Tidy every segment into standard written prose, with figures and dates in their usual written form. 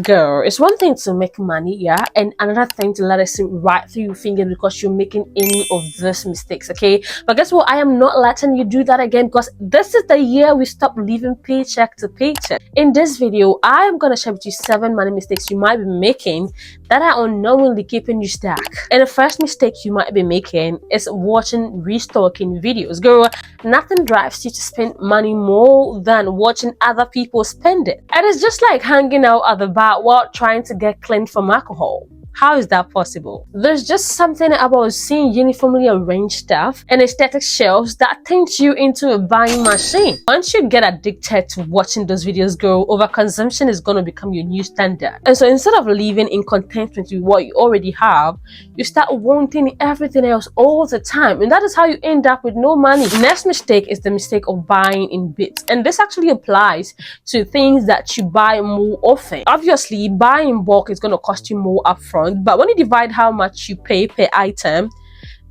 Girl, it's one thing to make money, yeah, and another thing to let it slip right through your fingers because you're making any of these mistakes, okay? But guess what? I am not letting you do that again because this is the year we stop living paycheck to paycheck. In this video, I am gonna share with you 7 money mistakes you might be making that are unknowingly keeping you stuck. And the first mistake you might be making is watching restocking videos. Girl, nothing drives you to spend money more than watching other people spend it. And it's just like hanging out at the bar while trying to get clean from alcohol. How is that possible? There's just something about seeing uniformly arranged stuff and aesthetic shelves that turns you into a buying machine. Once you get addicted to watching those videos, girl, overconsumption is going to become your new standard. And so instead of living in contentment with what you already have, you start wanting everything else all the time. And that is how you end up with no money. Next mistake is the mistake of buying in bits. And this actually applies to things that you buy more often. Obviously, buying in bulk is going to cost you more upfront. But when you divide how much you pay per item,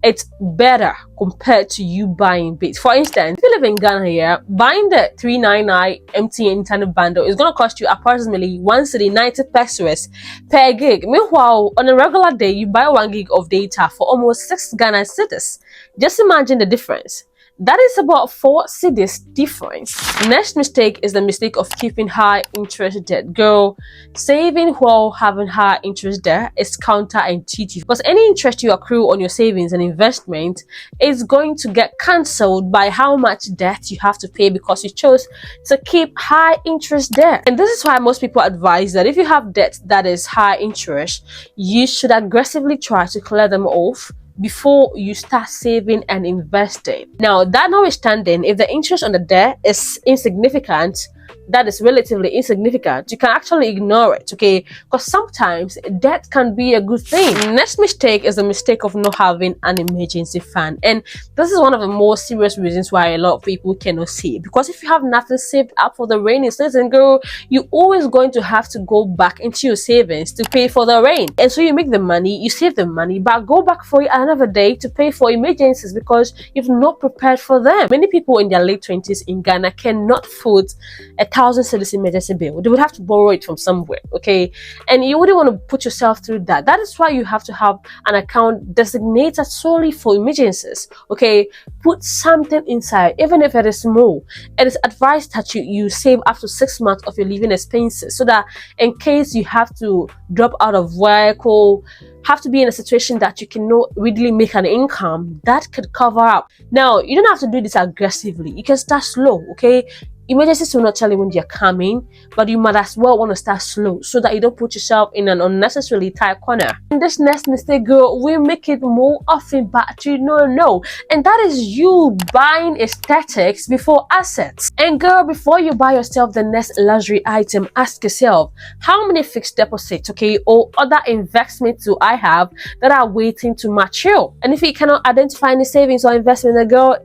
it's better compared to you buying bits. For instance, if you live in Ghana here, buying the 399 MTN internet bundle is going to cost you approximately 190 pesos per gig. Meanwhile, on a regular day, you buy 1 gig of data for almost 6 Ghana cedis. Just imagine the difference. That is about 4 cedis difference. Next mistake is the mistake of keeping high interest debt. Girl, saving while having high interest debt is counterintuitive because any interest you accrue on your savings and investment is going to get cancelled by how much debt you have to pay because you chose to keep high interest debt. And this is why most people advise that if you have debt that is high interest, you should aggressively try to clear them off before you start saving and investing. Now, that notwithstanding, if the interest on the debt is insignificant, that is relatively insignificant, you can actually ignore it, okay? Because sometimes debt can be a good thing. Next mistake is the mistake of not having an emergency fund. And this is one of the most serious reasons why a lot of people cannot save. Because if you have nothing saved up for the rainy season, girl, you're always going to have to go back into your savings to pay for the rain. And so you make the money, you save the money, but go back for it another day to pay for emergencies because you've not prepared for them. Many people in their late 20s in Ghana cannot foot 1,000 cedis emergency bill. They would have to borrow it from somewhere, okay? And you wouldn't want to put yourself through that. That is why you have to have an account designated solely for emergencies, okay? Put something inside, even if it is small. It is advised that you save up to 6 months of your living expenses so that in case you have to drop out of work or have to be in a situation that you cannot really make an income, that could cover up. Now, you don't have to do this aggressively. You can start slow, okay? Emergencies will not tell you when they're coming, but you might as well want to start slow so that you don't put yourself in an unnecessarily tight corner. And this next mistake, girl, we make it more often, but you don't know. And that is you buying aesthetics before assets. And girl, before you buy yourself the next luxury item, ask yourself, how many fixed deposits, okay, or other investments do I have that are waiting to mature? And if you cannot identify any savings or investment, then girl,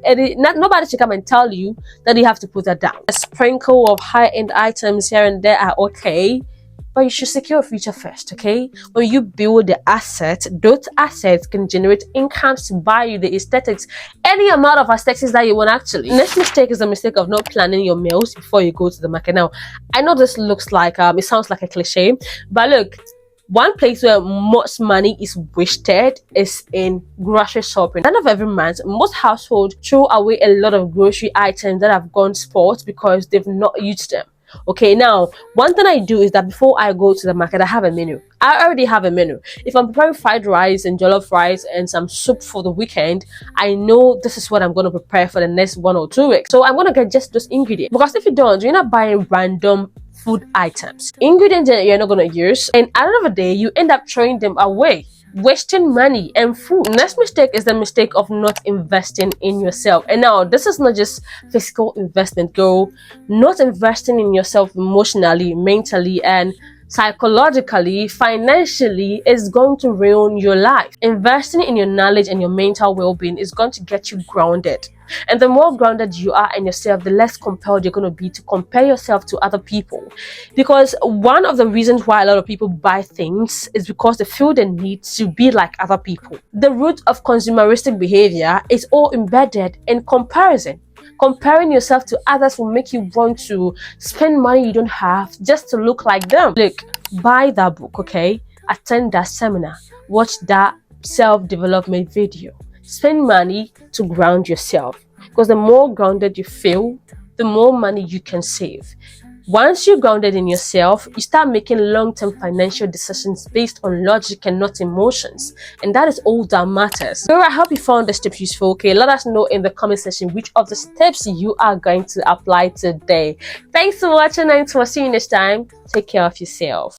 nobody should come and tell you that you have to put that down. A sprinkle of high-end items here and there are okay, but you should secure a future first, okay? When you build the asset, those assets can generate incomes to buy you the aesthetics, any amount of aesthetics that you want actually. Next mistake is the mistake of not planning your meals before you go to the market. Now, I know this looks like, it sounds like a cliche, but look, one place where most money is wasted is in grocery shopping. At the end of every month, most households throw away a lot of grocery items that have gone spoiled because they've not used them. Okay, now, one thing I do is that before I go to the market, I have a menu. I already have a menu. If I'm preparing fried rice and jollof rice and some soup for the weekend, I know this is what I'm going to prepare for the next 1 or 2 weeks. So I'm going to get just those ingredients. Because if you don't, you're not buying random food items, ingredients that you're not going to use, and at the end of the day, you end up throwing them away, wasting money and food. Next mistake is the mistake of not investing in yourself. And now, this is not just physical investment, girl. Not investing in yourself emotionally, mentally, and psychologically, financially is going to ruin your life. Investing in your knowledge and your mental well-being is going to get you grounded. And the more grounded you are in yourself, the less compelled you're going to be to compare yourself to other people. Because one of the reasons why a lot of people buy things is because they feel the need to be like other people. The root of consumeristic behavior is all embedded in comparison. Comparing yourself to others will make you want to spend money you don't have just to look like them. Look, buy that book, okay? Attend that seminar, watch that self-development video. Spend money to ground yourself, because the more grounded you feel, the more money you can save. Once you're grounded in yourself, you start making long-term financial decisions based on logic and not emotions. And that is all that matters. So I hope you found this tip useful. Okay, let us know in the comment section which of the steps you are going to apply today. Thanks for watching, and for seeing you next time. Take care of yourself.